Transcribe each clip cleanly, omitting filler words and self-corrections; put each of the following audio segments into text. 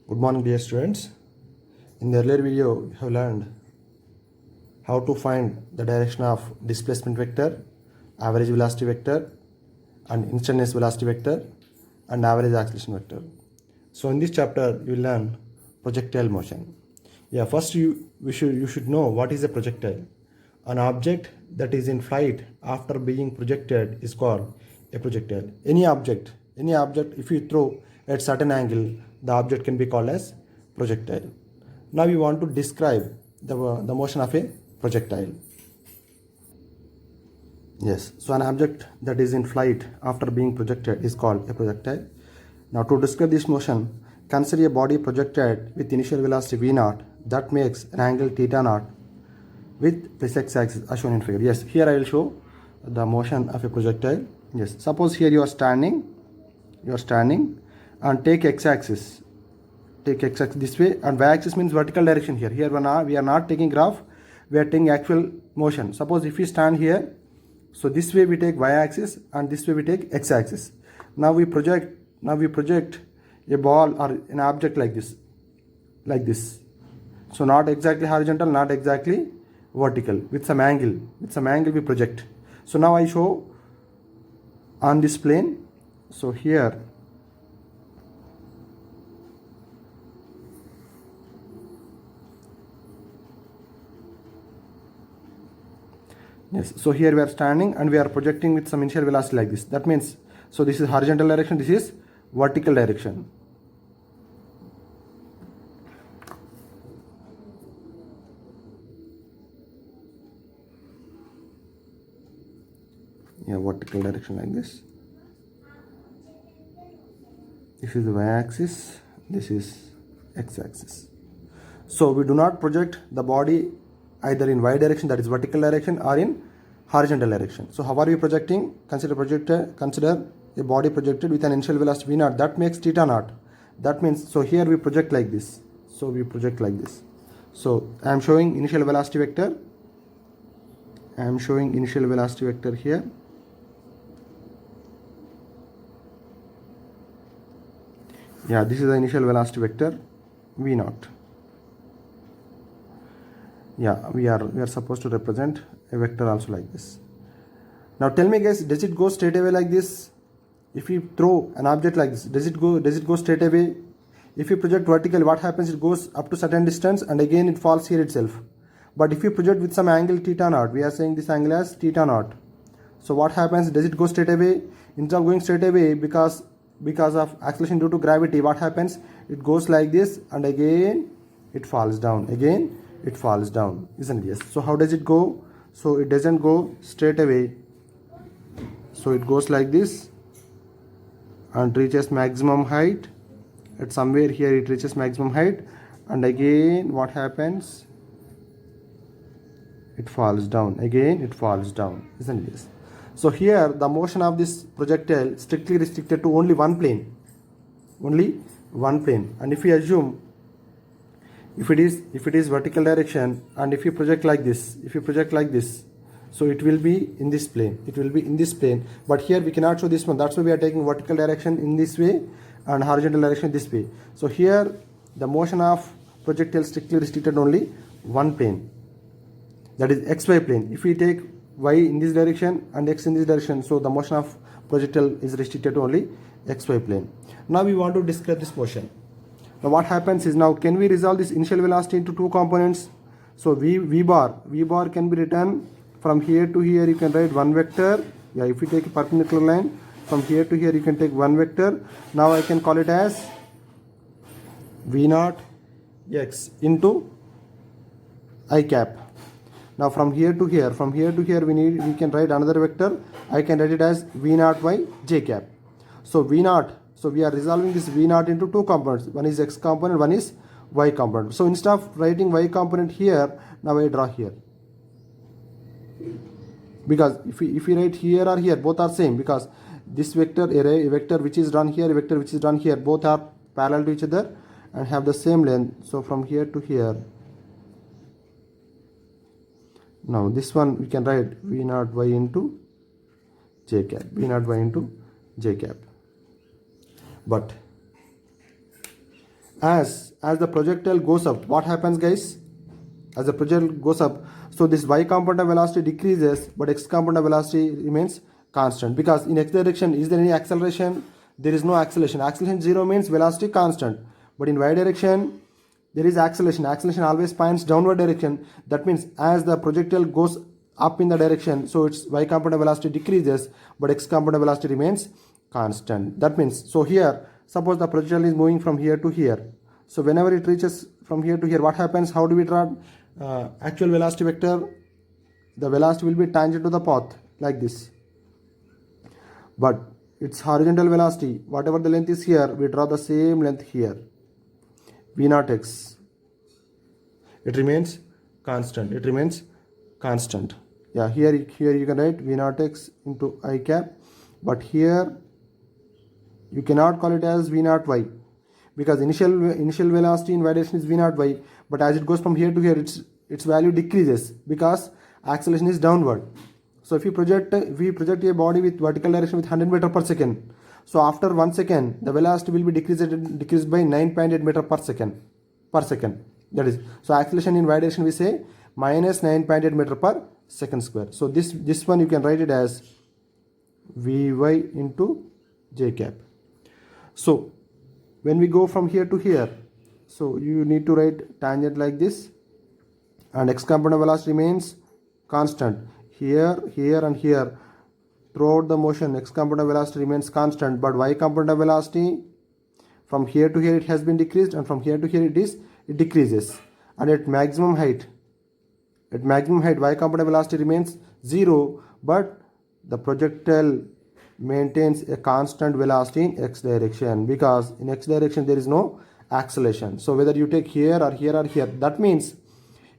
Good morning, dear students. In the earlier video, we have learned how to find the direction of displacement vector, average velocity vector, and instantaneous velocity vector, and average acceleration vector. So in this chapter, you will learn projectile motion. First you should know what is a projectile. An object that is in flight after being projected is called a projectile. Any object, if you throw at certain angle, the object can be called as projectile. Now we want to describe the motion of a projectile. Yes, so an object that is in flight after being projected is called a projectile. Now to describe this motion, consider a body projected with initial velocity v0 that makes an angle theta naught with this x-axis as shown in figure. Yes, here I will show the motion of a projectile. Yes, suppose here you are standing and take x-axis this way, and y-axis means vertical direction here. Here we are not taking graph, we are taking actual motion. Suppose if we stand here, so this way we take y-axis and this way we take x-axis. Now we project a ball or an object like this. So not exactly horizontal, not exactly vertical, with some angle we project. So now I show on this plane. So here yes, so here we are standing and we are projecting with some initial velocity like this. That means, so this is horizontal direction, this is vertical direction. Vertical direction like this. This is the y-axis, this is x-axis. So we do not project the body either in y direction, that is vertical direction, or in horizontal direction. So how are we projecting? Consider a body projected with an initial velocity v0 that makes theta naught. That means, so here we project like this. So I am showing initial velocity vector. Here. This is the initial velocity vector v0. We are supposed to represent a vector also like this. Now tell me guys, does it go straight away like this? If you throw an object like this, does it go straight away? If you project vertically, what happens? It goes up to certain distance and again it falls here itself. But if you project with some angle theta naught, we are saying this angle as theta naught. So what happens? Does it go straight away? Instead of going straight away, because of acceleration due to gravity, what happens? It goes like this and again it falls down. Isn't it? Yes. So how does it go? So it doesn't go straight away. So it goes like this and reaches maximum height. At somewhere here it reaches maximum height, and again what happens? It falls down. Isn't it? Yes. So here the motion of this projectile strictly restricted to only one plane. And if we assume if it is vertical direction, and if you project like this, so it will be in this plane. But here we cannot show this one. That's why we are taking vertical direction in this way and horizontal direction this way. So here the motion of projectile strictly restricted only one plane, that is xy plane. If we take y in this direction and x in this direction, so the motion of projectile is restricted to only xy plane. Now we want to describe this motion. Now what happens is, now can we resolve this initial velocity into two components? So v bar can be written from here to here. You can write one vector. If you take a perpendicular line from here to here, you can take one vector. Now I can call it as v0 x into I cap. Now from here to here we can write another vector. I can write it as v0 y j cap. So v0, so we are resolving this v0 into two components. One is x component, one is y component. So instead of writing y component here, now I draw here. Because if we write here or here, both are same, because this vector, a vector which is drawn here, a vector which is drawn here, both are parallel to each other and have the same length. So from here to here, now this one we can write v0 y into j cap. But as the projectile goes up, what happens, guys? As the projectile goes up, so this y component of velocity decreases, but x component of velocity remains constant, because in x direction, is there any acceleration? There is no acceleration. Acceleration 0 means velocity constant, but in y direction there is acceleration. Acceleration always points downward direction. That means as the projectile goes up in the direction, so its y component of velocity decreases, but x component of velocity remains constant. That means, so here suppose the projectile is moving from here to here, so whenever it reaches from here to here, what happens? How do we draw actual velocity vector? The velocity will be tangent to the path like this, but its horizontal velocity, whatever the length is here, we draw the same length here, v naught x. It remains constant. It remains constant. Yeah, here you can write v naught x into I cap, but here you cannot call it as v naught y, because initial velocity in y direction is v naught y, but as it goes from here to here, its value decreases because acceleration is downward. So if we project a body with vertical direction with 100 meter per second, so after 1 second the velocity will be decreased by 9.8 meter per second. That is, so acceleration in y direction we say minus 9.8 meter per second square. So this one you can write it as vy into j cap. So when we go from here to here, so you need to write tangent like this, and x component velocity remains constant. Here, here and here, throughout the motion, x component velocity remains constant, but y component velocity from here to here it has been decreased, and from here to here it decreases. And at maximum height, y component velocity remains 0, but the projectile maintains a constant velocity in x direction, because in x direction there is no acceleration. So whether you take here or here or here, that means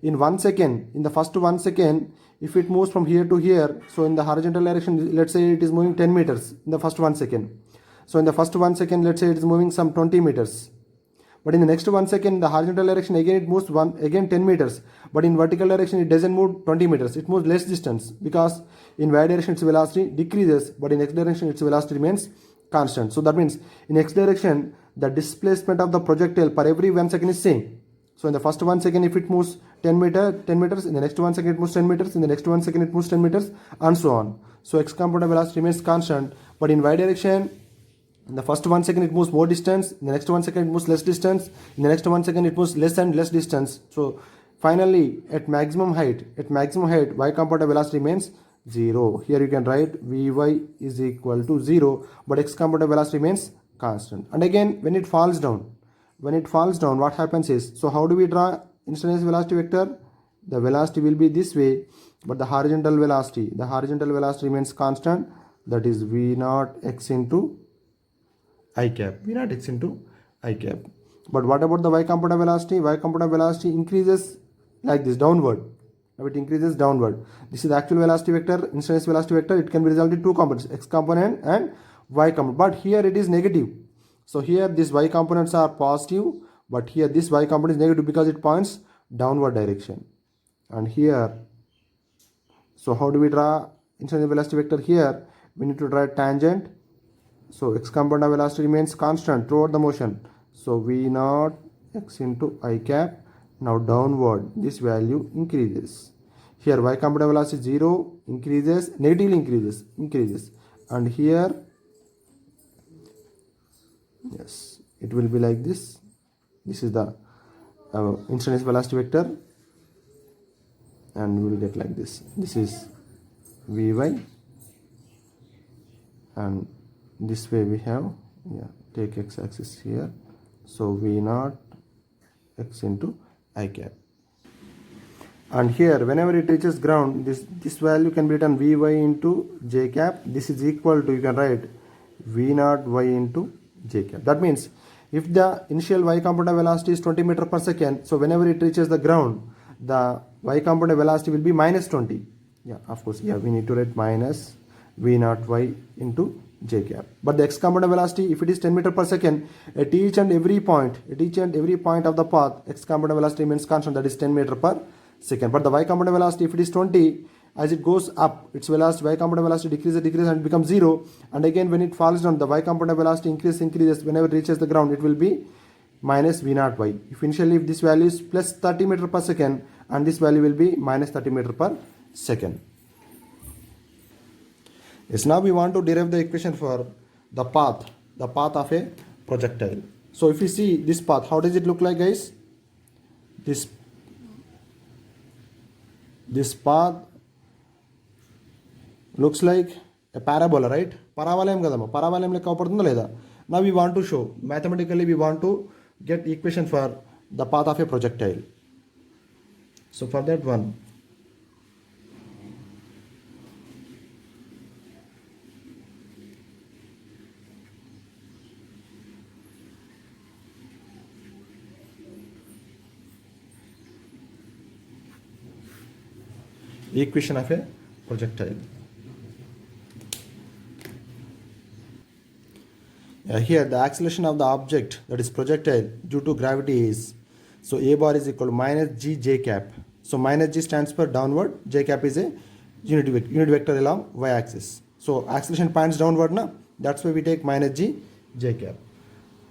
in 1 second, in the first 1 second, if it moves from here to here, so in the horizontal direction, let's say it is moving 10 meters in the first 1 second. So in the first 1 second, let's say it is moving some 20 meters. But in the next 1 second, the horizontal direction, again it moves 10 meters. But in vertical direction, it doesn't move 20 meters. It moves less distance, because in y direction its velocity decreases, but in x direction its velocity remains constant. So that means in x direction, the displacement of the projectile per every 1 second is same. So in the first 1 second, if it moves 10 meters, in the next 1 second it moves 10 meters, in the next 1 second it moves 10 meters, and so on. So x component velocity remains constant, but in y direction, in the first 1 second it moves more distance, in the next 1 second it moves less distance, in the next 1 second it moves less and less distance. So finally, at maximum height, y component velocity remains 0. Here you can write vy is equal to 0, but x component velocity remains constant. And again, when it falls down, what happens is, so how do we draw instantaneous velocity vector? The velocity will be this way, but the horizontal velocity remains constant, that is v naught x into I cap. But what about the y component velocity? Y component velocity increases like this, downward. Now it increases downward. This is the actual velocity vector, instantaneous velocity vector. It can be resolved in two components, x component and y component. But here it is negative. So here these y components are positive, but here this y component is negative because it points downward direction. And here, so how do we draw instantaneous velocity vector? Here we need to draw a tangent. So x component velocity remains constant throughout the motion. So v naught x into I cap. Now downward, this value increases. Here y component velocity 0, increases, negatively increases. And here, yes, it will be like this. This is the instantaneous velocity vector, and we will get like this. This is vy, and this way we have, take x-axis here, so v naught x into I cap. And here whenever it reaches ground, this value can be written vy into j cap. This is equal to, you can write v naught y into j cap. That means if the initial y component velocity is 20 meter per second, so whenever it reaches the ground, the y component velocity will be minus 20. Of course, we need to write minus v naught y into j cap. But the x component velocity, if it is 10 meter per second, at each and every point of the path, x component velocity remains constant, that is 10 meter per second. But the y component velocity, if it is 20, as it goes up, its velocity, y component velocity decreases and becomes 0. And again, when it falls down, the y component velocity increases. Whenever it reaches the ground, it will be minus v naught y. If initially if this value is plus 30 meter per second and this value will be minus 30 meter per second. Yes, now we want to derive the equation for the path of a projectile. So if you see this path, how does it look like, guys? This path looks like a parabola, right? Parabola లెక్క అవుపడుతుందా లేదా? Now we want to show, mathematically we want to get equation for the path of a projectile. So for that one, equation of a projectile. Here the acceleration of the object, that is projectile, due to gravity is, so a bar is equal to minus g j cap. So minus g stands for downward, j cap is a unit vector along y axis. So acceleration points downward, na? That's why we take minus g j cap.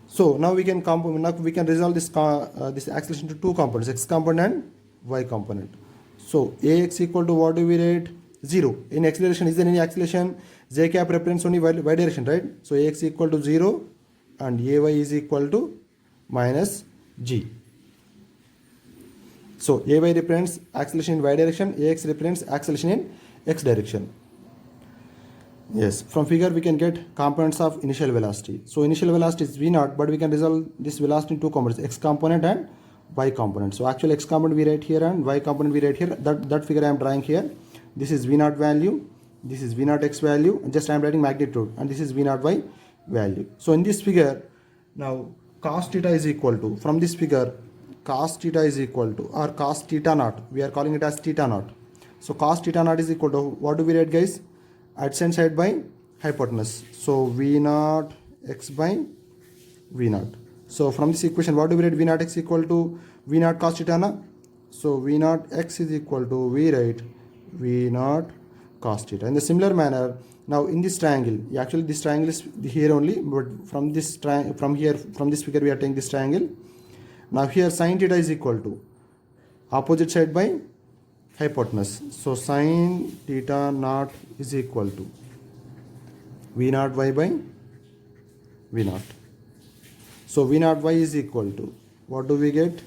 So now we can resolve this acceleration to two components, x component and y component. So ax equal to, what do we write? 0. In acceleration, is there any acceleration? J cap represents only y direction, right? So ax equal to 0 and ay is equal to minus g. So ay represents acceleration in y direction, ax represents acceleration in x direction. Yes, from figure we can get components of initial velocity. So initial velocity is v naught, but we can resolve this velocity in two components, x component and y component. So actually x component we write here and y component we write here. That figure I am drawing here. This is v naught value, this is v naught x value, and just I am writing magnitude, and this is v naught y value. So in this figure, now cos theta is equal to, from this figure, cos theta is equal to, or cos theta naught, we are calling it as theta naught. So cos theta naught is equal to, what do we write, guys? Adjacent side by hypotenuse. So v naught x by v naught. So from this equation, what do we write? V naught x equal to v naught cos theta na? So v naught x is equal to, we write v naught cos theta. In the similar manner, now in this triangle, actually this triangle is here only, but from this figure we are taking this triangle. Now here sin theta is equal to opposite side by hypotenuse. So sin theta naught is equal to v naught y by v naught. So v naught y is equal to, what do we get?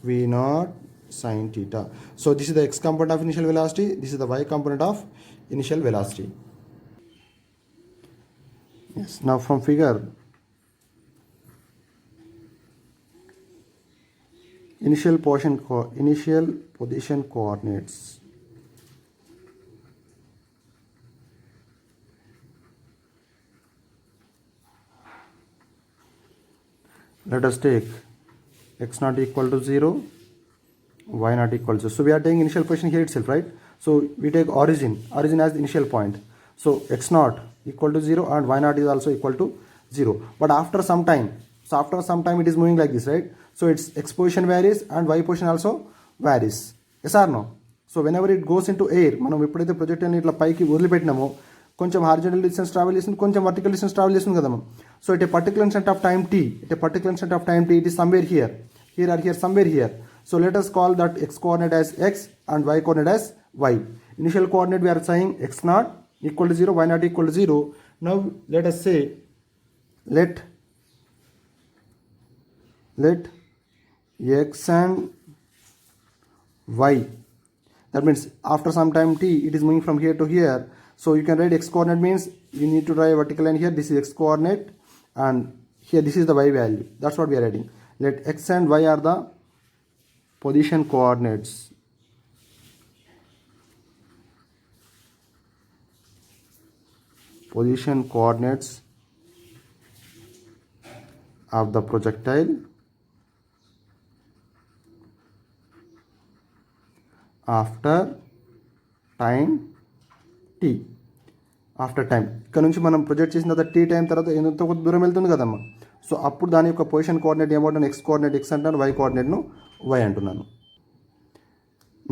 V naught sin theta. So this is the x component of initial velocity, this is the y component of initial velocity. Yes, now from figure, initial position coordinates. Let us take x not equal to 0, y not equal to 0. So we are taking initial position here itself, right? So we take origin as the initial point. So x naught equal to 0 and y naught is also equal to 0. But after some time it is moving like this, right? So its x position varies and y position also varies. Yes or no? So whenever it goes into air, మనం ఎప్పుడైతే ప్రొజెక్టైల్ని ఇట్లా పైకి వదిలిపెట్టినామో కొంచెం horizontal distance travel చేస్తుంది, కొంచెం vertical distance travel చేస్తుంది కదా. So at a particular instant of time t, it is somewhere here or here, somewhere here. So let us call that x coordinate as x and y coordinate as y. Initial coordinate we are saying x naught equal to 0, y naught equal to 0. Now let us say, let x and y, that means after some time t, it is moving from here to here. So you can write x coordinate means you need to draw a vertical line here. This is x coordinate and here this is the y value. That's what we are writing. Let x and y are the position coordinates. Position coordinates of the projectile after time t. After time ఇక్కడ నుంచి మనం project చేసిన తర్వాత tea time తర్వాత ఎంతో కొంత దూరం వెళ్తుంది కదమ్మా. సో అప్పుడు దాని యొక్క పొజిషన్ కోఆర్డినేట్ ఏమంటాను, ఎక్స్ కోఆర్డినేట్ ఎక్స్ అంటాను, వై కోఆర్డినేట్ను వై అంటున్నాను.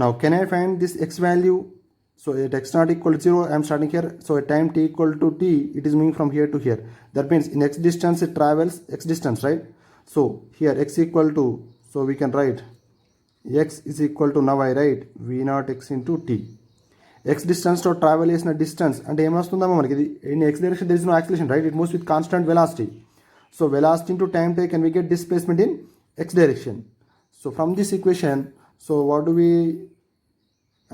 Now can I find this X value? So at X naught equal to 0 I'm starting here. So at time t equal to t, it is moving from here to here. That means in x distance it travels x distance, right? So here x equal to, so we can write x is equal to, now I write v naught x into t. x distance to travel చేసిన distance అంటే ఏమొస్తుందమ్మా మనకి ఇది in x direction there is no acceleration, right? It moves with constant velocity. So velocity into time taken, we get displacement in x direction. So from this equation, so what do we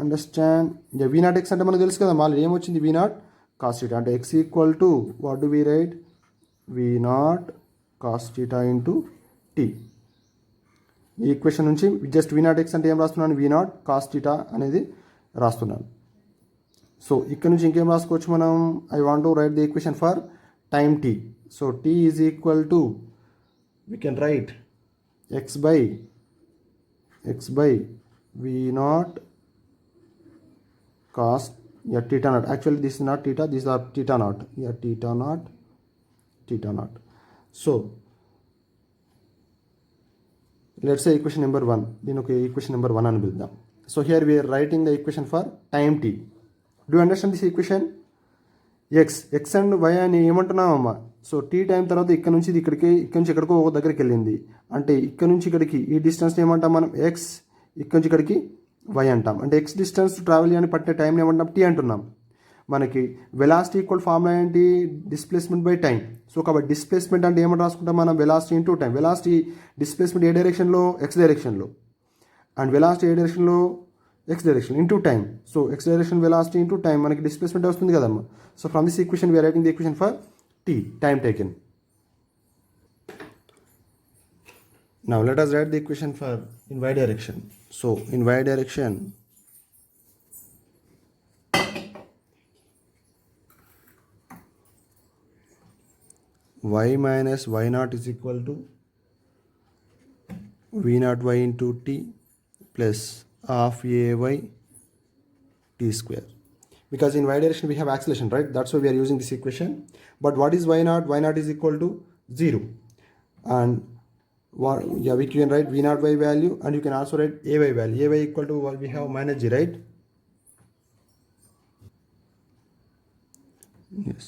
understand? Yeah, v naught x అంటే మనకు తెలుసు కదా మళ్ళీ ఏమొచ్చింది v naught cos theta అంటే x equal to, what do we write? v naught cos theta into t. ఈ equation నుంచి just v naught x అంటే ఏం రాస్తున్నాను, v naught cos theta అనేది రాస్తున్నాను. సో ఇక్కడ నుంచి ఇంకేం రాసుకోవచ్చు మనం, I want to right the equation for time t. So t is equal to, we can write x by v naught cos, yeah, theta naught. Actually this is not theta, these are theta naught. Yeah, theta naught. So let's say equation number 1. దీని ఒక equation number 1 అని పిలుద్దాం. So here we are writing the equation for time t. Do you understand this equation? x and y అని ఏమంటున్నామమ్మా. So t time తర్వాత ఇక్కడ నుంచి ఇక్కడికి, ఇక్కడ నుంచి ఎక్కడికో ఒక దగ్గరికి వెళ్ళింది అంటే ఇక్కడ నుంచి ఇక్కడికి ఈ డిస్టెన్స్ ఏమంటాం మనం, x, ఇక్కడ నుంచి ఇక్కడికి y అంటాం. అంటే x డిస్టెన్స్ ట్రావెల్ చేయని పట్టే టైంని ఏమంటాం, t అంటున్నాం. మనకి వెలాసిటీ ఈక్వల్ ఫార్ములా ఏంటి, డిస్ప్లేస్మెంట్ బై టైం. సో కాబట్టి డిస్ప్లేస్మెంట్ అంటే ఏమంటే రాసుకుంటాం మనం, velocity into time. Velocity displacement ఏ డైరెక్షన్లో, x డైరెక్షన్లో, అండ్ వెలాసిటీ ఏ డైరెక్షన్లో, x direction into time. So x direction velocity into time మనకి displacement వస్తుంది కదమ్మా. So from this equation we are writing the equation for t, time taken. Now let us write the equation for in y direction. So in y direction, y minus y naught is equal to v naught y into t plus of ay t square. Because in y direction we have acceleration, right? That's why we are using this equation. But what is y naught? Y naught is equal to 0. And yeah, we can write v naught y value, and you can also write ay value. Ay equal to what we have minus g, right? Yes.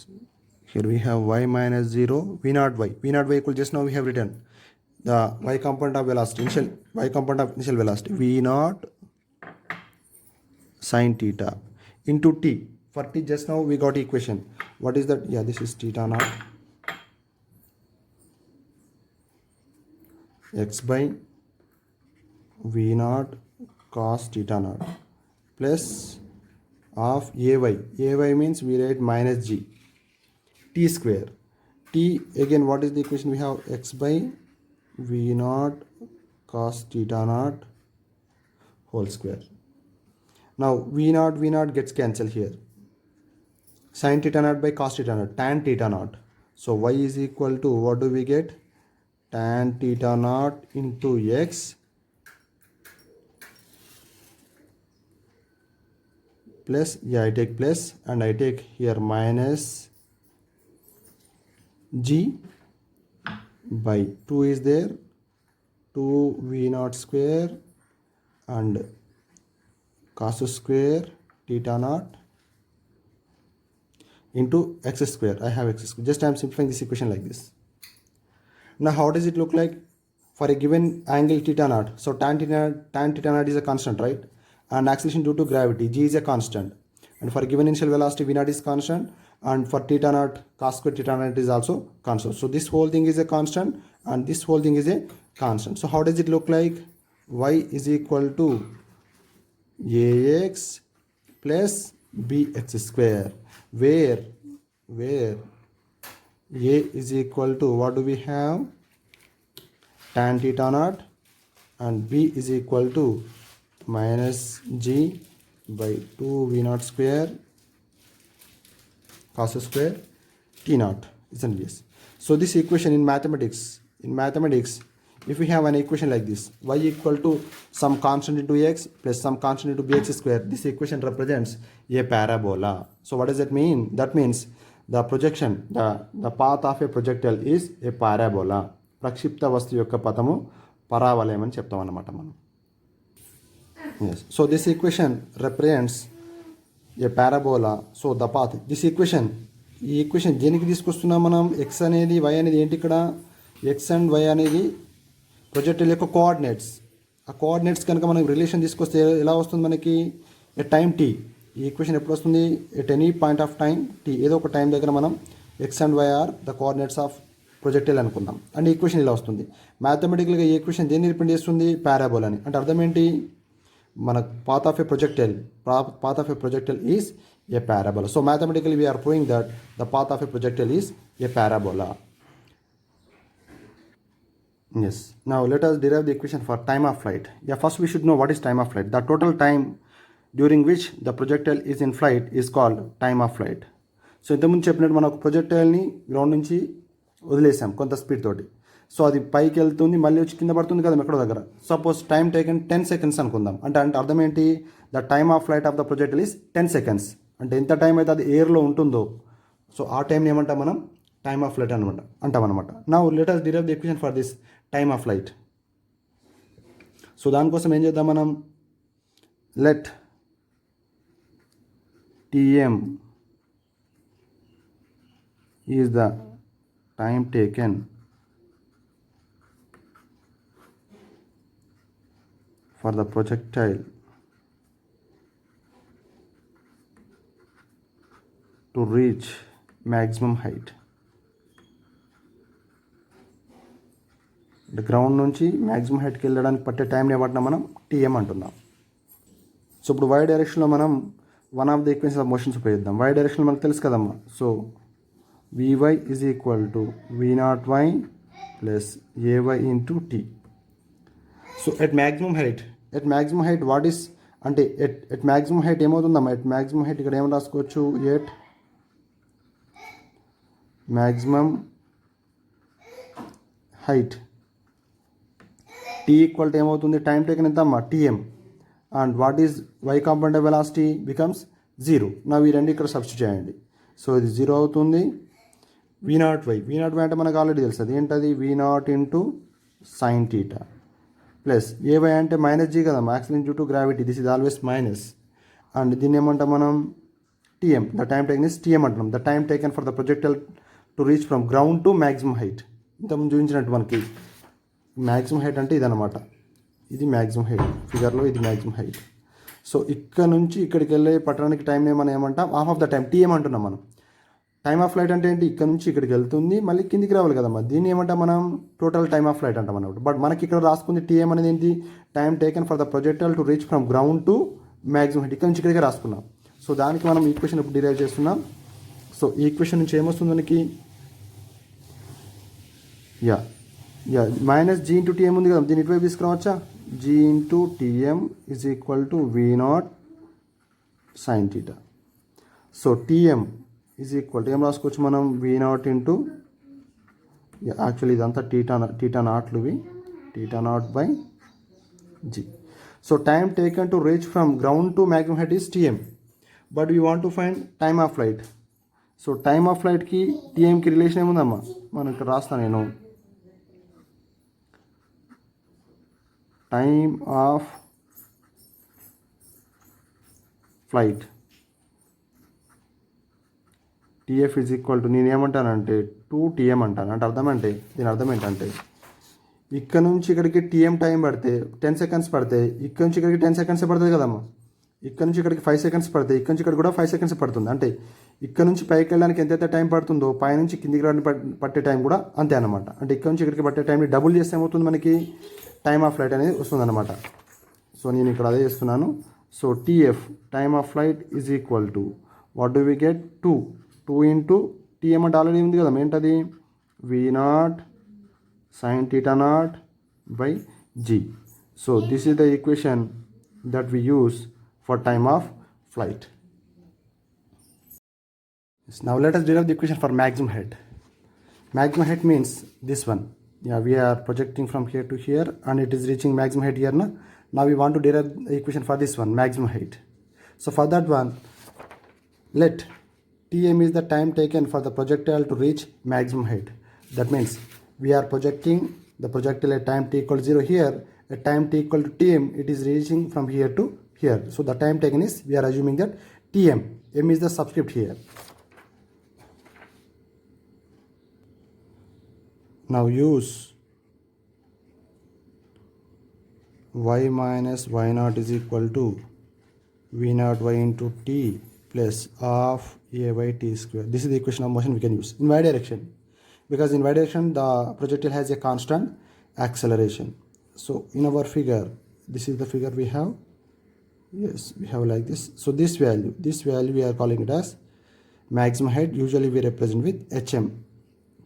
Here we have y minus 0, v naught y. V naught y equal, just now we have written the y component of velocity, initial velocity, v naught sin theta into t. For t, just now we got equation. What is that? Yeah, this is theta naught x by v naught cos theta naught plus of ay. Ay means we write minus g t square. T again, what is the equation we have? X by v naught cos theta naught whole square. Now v naught gets cancelled here. Sin theta naught by cos theta naught, tan theta naught. So y is equal to, what do we get? Tan theta naught into x plus, yeah, I take plus and I take here minus g by 2 is there, 2 v naught square and cos square theta naught into x square. I have x square. Just I am simplifying this equation like this. Now how does it look like for a given angle theta naught? So tan theta naught is a constant, right? And acceleration due to gravity, g is a constant. And for a given initial velocity, v naught is constant. And for theta naught, cos square theta naught is also constant. So this whole thing is a constant and this whole thing is a constant. So how does it look like? Y is equal to ax plus bx square, where a is equal to, what do we have? Tan theta naught and b is equal to minus g by 2 v naught square cos square t naught, isn't it? Yes. So this equation in mathematics, if we have an equation like this, y equal to some constant into x plus some constant into bx square, this equation represents a parabola. So what does that mean? That means the projection, the path of a projectile is a parabola. ప్రక్షిప్త వస్తు యొక్క పథము పరావలయం అని చెప్తాం అన్నమాట మనం. Yes. So this equation represents a parabola. So the path, this equation, ఈ equation దేనికి తీసుకొస్తున్నాం మనం? x అనేది y అనేది ఏంటి ఇక్కడ? ఎక్స్ అండ్ వై అనేది ప్రొజెక్టైల్ యొక్క కోఆర్డినేట్స్. ఆ కోఆర్డినేట్స్ కనుక మనం రిలేషన్ తీసుకొస్తే ఎలా వస్తుంది మనకి? A time t. ఈ ఈక్వేషన్ ఎప్పుడు వస్తుంది? At any point of time t, ఏదో ఒక టైం దగ్గర మనం x and y are the coordinates of projectile అనుకుందాం. అండ్ ఈక్వేషన్ ఇలా వస్తుంది. మ్యాథమెటికల్గా ఈ ఈక్వేషన్ దేన్ని రిప్రజెంట్ చేస్తుంది? పారాబోల్ అని. అంటే అర్థం ఏంటి? మన path of a projectile is a parabola. So mathematically we are proving that the path of a projectile is a parabola. Yes. Now let us derive the equation for time of flight. Yeah, first we should know what is time of flight. The total time during which the projectile is in flight is called time of flight. So ఇంతకుముందు చెప్పినట్టు మనం ఒక ప్రొజెక్టైల్ని ground నుంచి వదిలేసాం కొంత speed తోటి. So అది పైకి వెళ్తుంది, మళ్ళీ వచ్చి కింద పడుతుంది కదా ఎక్కడో దగ్గర. సపోజ్ టైం టేకెన్ 10 seconds అనుకుందాం. అంటే అర్థం ఏంటి? The time of flight of the projectile is 10 seconds. అంటే ఎంత టైం అయితే అది ఎయిర్లో ఉంటుందో సో ఆ టైంని ఏమంటాం మనం? టైమ్ ఆఫ్ ఫ్లైట్ అంటామన్నమాట. Now let us derive the equation for this time of flight. So దానికోసం ఏం చేద్దాం మనం? Let TM is the time taken for the projectile to reach maximum height. Ground నుంచి మ్యాక్సిమం హైట్కి వెళ్ళడానికి పట్టే టైంని ఏమంటున్నాం మనం? టీఎం అంటున్నాం. సో ఇప్పుడు వై డైరెక్షన్లో మనం one of the equations of motions ఉపయోగిద్దాం. వై డైరెక్షన్ మనకు తెలుసు కదమ్మా. So VY is equal to v0y plus AY into T. So at maximum height what is అంటే ఎట్ మ్యాక్సిమం హైట్ ఏమవుతుందమ్మా? ఎట్ మ్యాక్సిమం హైట్ ఇక్కడ ఏం రాసుకోవచ్చు? At maximum height T equal to ఏమవుతుంది? టైం టేకన్ ఎంత అమ్మా? TM. And what is Y component of velocity becomes 0. నా ఈ రెండు ఇక్కడ సబ్స్టిట్యూట్ చేయండి. సో ఇది 0 అవుతుంది. v0y అంటే మనకు ఆల్రెడీ తెలుసు. అది ఏంటది? v0 into sine theta plus AY అంటే మైనస్ జీ కదా, acceleration due to gravity. This is always minus. And దీన్ని ఏమంటాం మనం? TM. The time taken is TM అంటున్నాం. The time taken for the projectile to reach from ground to maximum height. ఇంతకుముందు చూపించినట్టు మనకి maximum height అంటే ఇదనమాట. ఇది మ్యాక్సిమం హైట్ ఫిగర్లో, ఇది మ్యాక్సిమం హైట్. సో ఇక్కడ నుంచి ఇక్కడికి వెళ్ళే పట్టడానికి టైంని మనం ఏమంటాం? Half of the time TM అంటున్నాం మనం. టైమ్ ఆఫ్ ఫ్లైట్ అంటే ఏంటి? ఇక్కడ నుంచి ఇక్కడికి వెళ్తుంది, మళ్ళీ కిందికి రావాలి కదమ్మా. దీన్ని ఏమంటాం మనం? టోటల్ టైమ్ ఆఫ్ ఫ్లైట్ అంటాం అన్నమాట. బట్ మనకి ఇక్కడ రాసుకుంది టీఎం అనేది ఏంటి? Time taken for the projectile to reach from ground to maximum height. ఇక్కడ నుంచి ఇక్కడికే రాసుకున్నాం. సో దానికి మనం ఈక్వేషన్ ఇప్పుడు డిరైవ్ చేస్తున్నాం. సో ఈ ఈక్వేషన్ నుంచి ఏమొస్తుంది మనకి? మైనస్ జీ ఇంటూ టీఎం ఉంది కదా, దీన్ని ఇటువైపు తీసుకురావచ్చా? G into TM is equal to v0 sine theta. So TM is equal to ఏం రాసుకోవచ్చు మనం? v0 ఇంటూ యాక్చువల్లీ ఇదంతా టీటా నాట్లువి, theta naught by G. So time taken to reach from ground to maximum height is TM. But we want to find time of flight. So time of ఫ్లైట్కి టీఎంకి relation ఏముందమ్మా? మనం ఇక్కడ రాస్తాను నేను. Time of flight TF is equal to, నేను ఏమంటానంటే 2TM అంటాను. అంటే దీని అర్థం ఏంటంటే ఇక్కడ నుంచి ఇక్కడికి టీఎం టైం పడితే 10 seconds పడితే, ఇక్కడ నుంచి ఇక్కడికి 10 seconds పడుతుంది కదమ్మా. ఇక్కడ నుంచి ఇక్కడికి 5 seconds పడితే, ఇక్కడ నుంచి ఇక్కడికి కూడా 5 seconds పడుతుంది. అంటే ఇక్కడ నుంచి పైకి వెళ్ళడానికి ఎంతైతే టైం పడుతుందో పై నుంచి కిందికి రావడానికి పట్టే టైం కూడా అంతే అనమాట. అంటే ఇక్కడ నుంచి ఇక్కడికి పట్టే టైంని డబుల్ చేస్తే ఏమవుతుంది మనకి? టైమ్ ఆఫ్ ఫ్లైట్ అనేది వస్తుంది అనమాట. సో నేను ఇక్కడ అదే చేస్తున్నాను. So TF time of flight is equal to what do we get? 2 into TM అంటే ఆల్రెడీ ఉంది కదా, ఏంటది? v0 sin theta naught by g. So this is the equation that we use for time of flight. Now let us derive the equation for maximum height. Maximum height means this one. Yeah, we are projecting from here to here and it is reaching maximum height here. Now we want to derive the equation for this one, maximum height. So for that one, let Tm is the time taken for the projectile to reach maximum height. That means we are projecting the projectile at time t equal to 0 here. At time t equal to Tm, it is reaching from here to here. So the time taken is, we are assuming that Tm. M is the subscript here. Now use y minus y naught is equal to v naught y into t plus half a by t square. This is the equation of motion we can use in y direction, because in y direction the projectile has a constant acceleration. So in our figure, this is the figure we have. Yes, we have like this. So this value we are calling it as maximum height. Usually we represent with hm,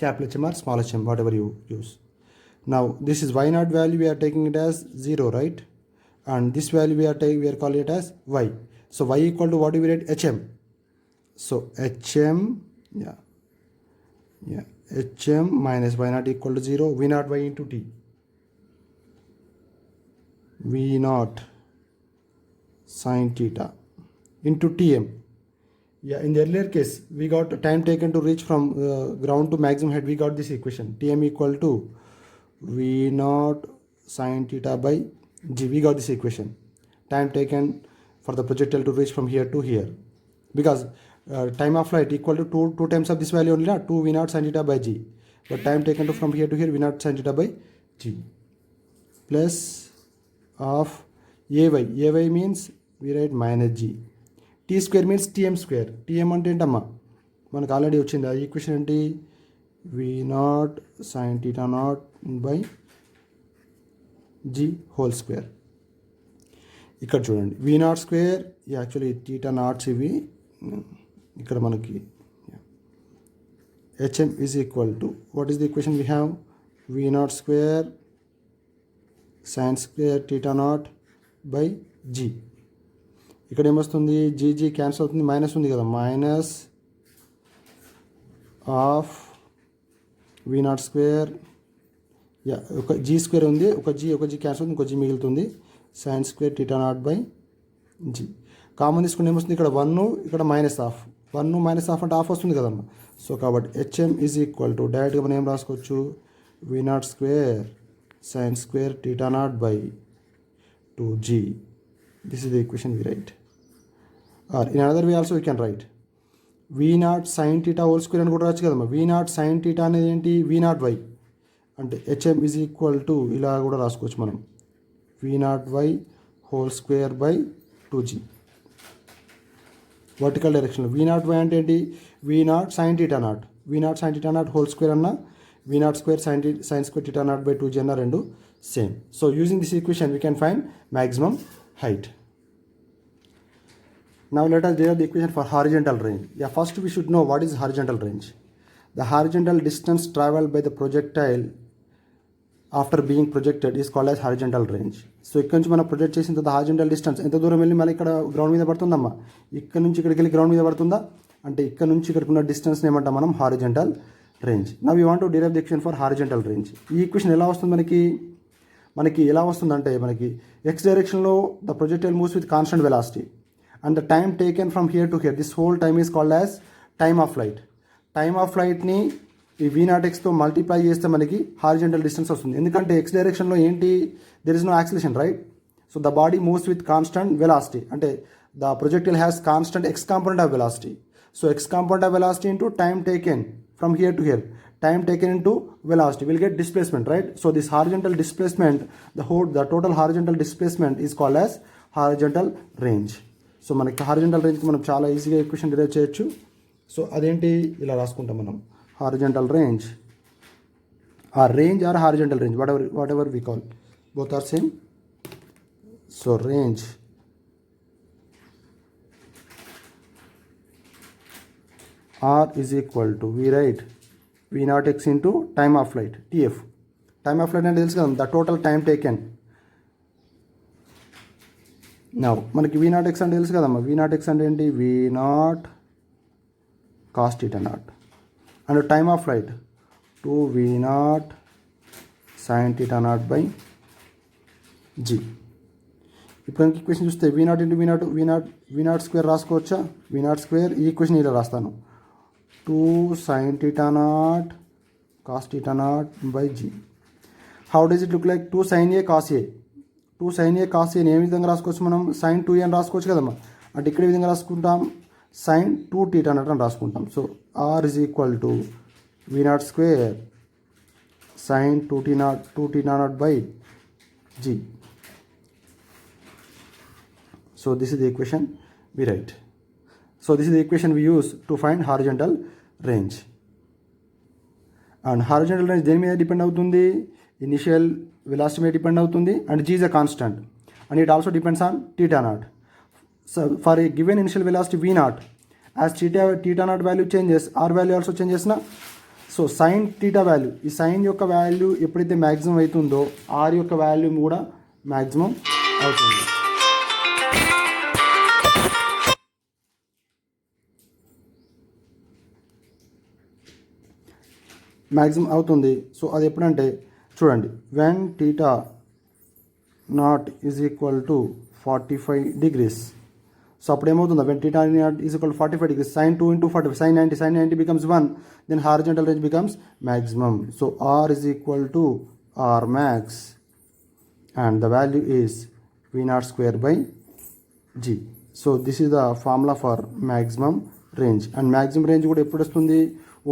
capital H or small hm, whatever you use. Now this is y naught value, we are taking it as 0, right? And this value we are calling it as y. So y equal to what do we write? Hm. So hm, hm minus y naught equal to 0, v naught y into t. V naught sin theta into Tm. Yeah, in the earlier case, we got time taken to reach from ground to maximum height. We got this equation. Tm equal to V naught sin theta by g. We got this equation. Time taken for the projectile to reach from here to here. Because time of flight equal to 2 times of this value only, 2 V naught sin theta by g. But time taken to from here to here, V naught sin theta by g. Plus of ay means we write minus g. T square means tm square. Tm అంటే ఏంటమ్మా, మనకు already వచ్చింది ఆ equation ఏంటి, v naught sin theta naught by g whole square. ఇక్కడ చూడండి v naught square, actually theta naughts ఇవి ఇక్కడ మనకి hm is equal to what is the equation we have, v naught square sin square theta naught by g. ఇక్కడ ఏమొస్తుంది, g g cancel అవుతుంది, minus ఉంది కదా, minus of v naught square, ఒక g square ఉంది, ఒక జీ క్యాన్సిల్ అవుతుంది, ఇంకో జీ మిగులుతుంది, sine square theta naught by g. Common తీసుకుని ఏమొస్తుంది, ఇక్కడ 1, ఇక్కడ మైనస్ హాఫ్, 1 మైనస్ హాఫ్ అంటే హాఫ్ వస్తుంది కదమ్మా. సో కాబట్టి హెచ్ఎం ఈజ్ ఈక్వల్ టు డైరెక్ట్గా మనం ఏం రాసుకోవచ్చు, V naught square sine square theta naught by 2g. This is the equation we write. Or in another way also we can write v naught sin theta whole square అని కూడా రావచ్చు కదమ్మా. v naught sin theta అనేది ఏంటి, v naught y అంటే hm is equal to ఇలా కూడా రాసుకోవచ్చు మనం, v naught y whole square by 2g. Vertical డైరెక్షన్లో v naught y అంటే ఏంటి, v naught sin theta not, v naught sin theta not whole square అన్న, v naught square sin square theta naught by 2g అన్న రెండు same. So using this equation we can find maximum height. Now let us derive the equation for horizontal range. Yeah, first we should know what is horizontal range. The horizontal distance traveled by the projectile after being projected is called as horizontal range. So ఇక్కడ నుంచి మనం project చేసిన తర్వాత horizontal distance ఎంత దూరం వెళ్ళి మళ్ళీ ఇక్కడ గ్రౌండ్ మీద పడుతుందమ్మా, ఇక్కడ నుంచి ఇక్కడికి వెళ్ళి గ్రౌండ్ మీద పడుతుందా అంటే ఇక్కడ నుంచి ఇక్కడికి ఉన్న డిస్టెన్స్ ఏమంటాం మనం, horizontal range. Now you want to derive the equation for horizontal range. ఈ ఈక్వేషన్ ఎలా వస్తుంది మనకి ఎలా వస్తుందంటే, మనకి ఎక్స్ డైరెక్షన్లో the projectile moves with constant velocity and the time taken from here to here, this whole time is called as time of flight. Time of ఫ్లైట్ని ఈ v నాట్ ఎక్స్తో మల్టిప్లై చేస్తే మనకి హారిజంటల్ డిస్టెన్స్ వస్తుంది. ఎందుకంటే X డైరెక్షన్లో ఏంటి, there is no acceleration, right? So the body moves with constant velocity, అంటే the projectile has constant X component of velocity. So X component of velocity into time taken from here to here, time taken into velocity will get displacement, right? So this horizontal displacement, the total horizontal displacement is called as horizontal range. So మనకి horizontal రేంజ్కి మనం చాలా ఈజీగా equation derive చేయొచ్చు. So అదేంటి, ఇలా రాసుకుంటాం మనం, horizontal range or range or horizontal range, whatever we call, both are same. So range r is equal to, we write v naught x into time of flight, tf. Time of flight అంటే తెలుసు కదా, the total time taken. Now మనకి v naught x అంటే తెలుసు కదమ్మా, v naught x అంటే ఏంటి, v naught cos theta naught and time of flight 2 v naught sin theta naught by g. ఇప్పుడు ఈక్వేషన్ చూస్తే v naught into v naught square రాసుకోవచ్చా, v naught స్క్వేర్, ఈ ఈక్వేషన్ ఇలా రాస్తాను, 2 sin theta naught cos theta naught by g. How does it look like, 2 sin a cos a, 2 sin a cos a ఏ విధంగా రాసుకోవచ్చు మనం, sin 2a అని రాసుకోవచ్చు కదమ్మా. అంటే ఇక్కడ విధంగా రాసుకుంటాం, sin 2 theta naught అని రాసుకుంటాం. So r is equal to v naught square sine 2 theta naught by g. So this is the equation we write. So this is the equation we use to find horizontal range. And horizontal range దేని మీద depend అవుతుంది? Initial velocity మీద depend అవుతుంది, and g is a constant, and it also depends on theta naught. So for a given initial velocity v naught, as theta naught value changes, r value also changes na. So sine theta value, ఈ sine యొక్క value ఎప్పుడైతే maximum అవుతుందో R యొక్క value కూడా maximum అవుతుంది. Maximum అవుతుంది. So అది ఎప్పుడంటే చూడండి, when theta naught is equal to 45 degrees. So అప్పుడు ఏమవుతుందా, when theta naught is equal 45 degrees, sin 2 into 45, sin 90 becomes 1, then horizontal range becomes maximum. So r is equal to r max, and the value is v naught square by g. So this is the formula for maximum range. And maximum range కూడా ఎప్పుడు వస్తుంది?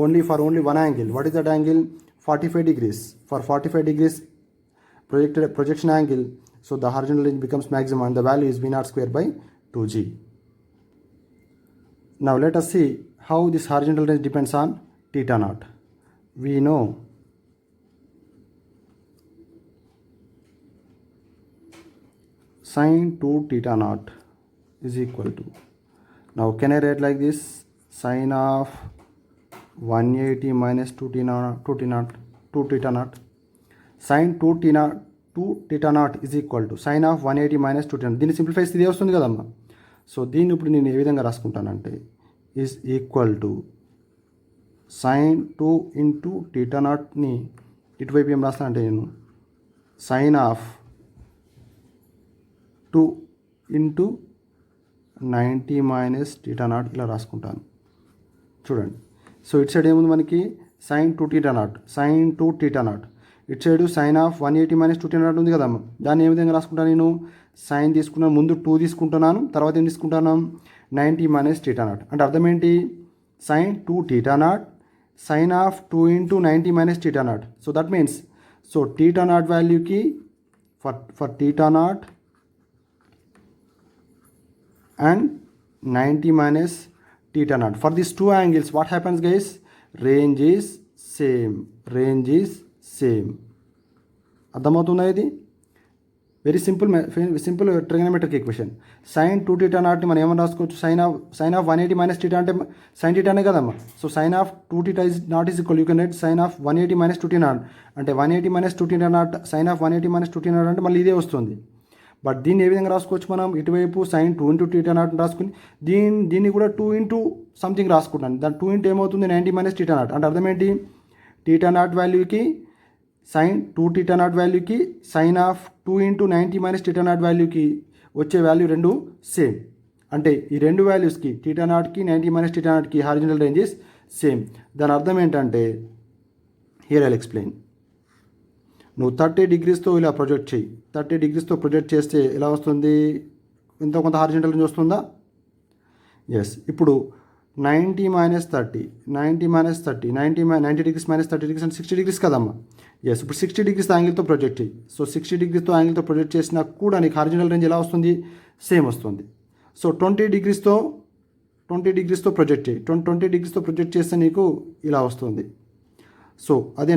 Only for only one angle. What is that angle? 45 degrees. For 45 degrees projection angle, so the horizontal range becomes maximum, and the value is v naught square by 2g. Now let us see how this horizontal range depends on theta naught. We know sin 2 theta naught is equal to, now can I write like this, sin of 180 minus 2 theta naught, sin 2 theta naught is equal to sin of 180 minus 2 theta naught. దీన్ని simplify చేస్తే ఇదే వస్తుంది కదమ్మా. So దీన్ని ఇప్పుడు నేను ఏ విధంగా రాసుకుంటానంటే, is equal to sine 2 into theta నాట్ని ఇటువైపు ఏం రాస్తానంటే నేను sine of 2 into 90 minus theta naught ఇలా రాసుకుంటాను. చూడండి, సో ఇటు సైడ్ ఏముంది మనకి, sine 2 theta naught, sine 2 theta naught. ఇటు side sine of 180 minus 2 theta naught ఉంది కదమ్మా. దాన్ని ఏ విధంగా రాసుకుంటాను నేను, సైన్ తీసుకున్నాను, ముందు 2 తీసుకుంటున్నాను, తర్వాత ఏం తీసుకుంటాను, 90 మైనస్ థీటా నాట్. అంటే అర్థం ఏంటి, sine 2 theta naught, sine of 2 into 90 minus theta naught. So that means, so theta naught వాల్యూకి for theta naught and 90 minus theta naught. For these two angles, what happens guys? Range is same. అర్థమవుతుందా? ఇది very simple trigonometric equation. Sine 2 theta నాట్ని మనం ఏమని రాసుకోవచ్చు, sine of 180 minus theta అంటే sine థీటానే కదమ్మా. So sine of 2 theta is naught is equal, you can write sine of 180 minus 2 theta naught అంటే 180 minus 2 theta naught, sine of 180 minus 2 theta naught అంటే మళ్ళీ ఇదే వస్తుంది. బట్ దీన్ని ఏ విధంగా రాసుకోవచ్చు మనం, ఇటువైపు సైన్ 2 ఇంటూ థీటా నాట్ రాసుకుని దీన్ని కూడా 2 ఇంటూ సంథింగ్ రాసుకుంటాను. దాని 2 ఇంటూ ఏమవుతుంది, 90 మైనస్ థీటా నాట్. అంటే అర్థం ఏంటి, థీటా నాట్ వాల్యూకి సైన్ 2 థీటా నాట్ వాల్యూకి sine of 2 into 90 minus theta naught వాల్యూకి వచ్చే వాల్యూ రెండు సేమ్. అంటే ఈ రెండు వాల్యూస్కి, థీటా నాట్కి 90 మైనస్ థీటా నాట్కి హారిజంటల్ రేంజెస్ సేమ్. దాని అర్థం ఏంటంటే, హియర్ ఐల్ ఎక్స్ప్లెయిన్. నువ్వు 30 డిగ్రీస్తో ఇలా ప్రొజెక్ట్ చేయి. 30 డిగ్రీస్తో ప్రొజెక్ట్ చేస్తే ఎలా వస్తుంది, ఎంతో కొంత హారిజంటల్ రేంజ్ వస్తుందా? ఎస్. ఇప్పుడు 90 మైనస్ 30, 90 డిగ్రీస్ మైనస్ 30 డిగ్రీస్ అంటే 60 డిగ్రీస్ కదమ్మా. ఎస్. ఇప్పుడు 60 డిగ్రీస్ యాంగిల్తో ప్రొజెక్ట్ చేయి. సో 60 డిగ్రీస్తో యాంగిల్తో ప్రొజెక్ట్ చేసినా కూడా నీకు హారిజంటల్ రేంజ్ ఎలా వస్తుంది, సేమ్ వస్తుంది. సో 20 డిగ్రీస్తో ప్రొజెక్ట్ చేయి. 20 డిగ్రీస్తో ప్రొజెక్ట్ చేస్తే నీకు ఇలా వస్తుంది. సో అదే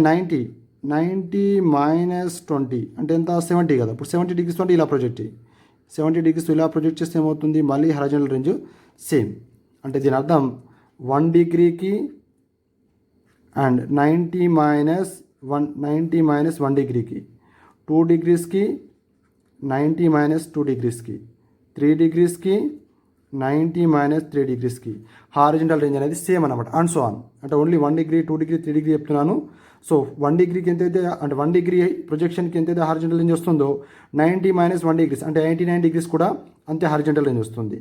90 మైనస్ 20 అంటే ఎంత, 70 కదా. ఇప్పుడు 70 డిగ్రీస్ అంటే ఇలా ప్రొజెక్ట్ చేయి. 70 డిగ్రీస్ ఇలా ప్రొజెక్ట్ చేస్తే ఏమవుతుంది, మళ్ళీ హారిజంటల్ రేంజ్ సేమ్. అంటే దీని అర్థం 1 డిగ్రీకి అండ్ 90 మైనస్ 1 డిగ్రీకి, 2 డిగ్రీస్కి 90 మైనస్ 2 డిగ్రీస్కి, 3 డిగ్రీస్కి 90 మైనస్ 3 డిగ్రీస్కి హారిజంటల్ రేంజ్ అనేది సేమ్ అనమాట. And so on. అంటే ఓన్లీ 1 డిగ్రీ, 2 డిగ్రీ, 3 డిగ్రీ చెప్తున్నాను. సో 1 డిగ్రీకి ఎంతైతే, అంటే 1 డిగ్రీ ప్రొజెక్షన్కి ఎంతైతే హారిజంటల్ రేంజ్ వస్తుందో 90 మైనస్ 1 డిగ్రీస్ అంటే 89 డిగ్రీస్ కూడా అంతే హారిజంటల్ రేంజ్ వస్తుంది.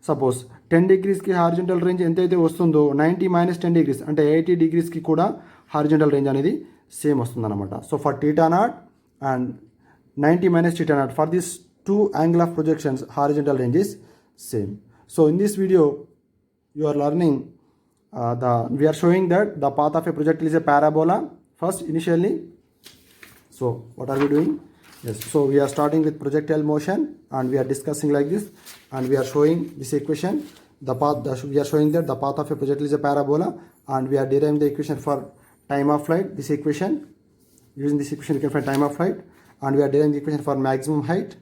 సపోజ్ 10 డిగ్రీస్కి హారిజంటల్ రేంజ్ ఎంతైతే వస్తుందో 90 మైనస్ 10 డిగ్రీస్ అంటే 80 డిగ్రీస్కి కూడా హారిజంటల్ రేంజ్ అనేది సేమ్ వస్తుందన్నమాట. So for theta not and 90 minus theta naught, for these two angle of projections horizontal range is same. So in this video you are learning we are showing that the path of a projectile is a parabola. First initially So what are we doing? Yes, so we are starting with projectile motion and we are discussing like this, and we are showing this equation. The path, we are showing that the path of a projectile is a parabola, and we are deriving the equation for time of flight. This equation, using this equation you can find time of flight, and we are deriving the equation for maximum height,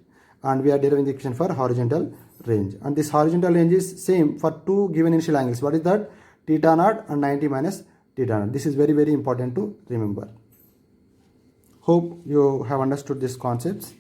and we are deriving the equation for horizontal range. And this horizontal range is same for two given initial angles. What is that? Theta naught and 90 minus theta naught. This is very important to remember. Hope you have understood these concepts.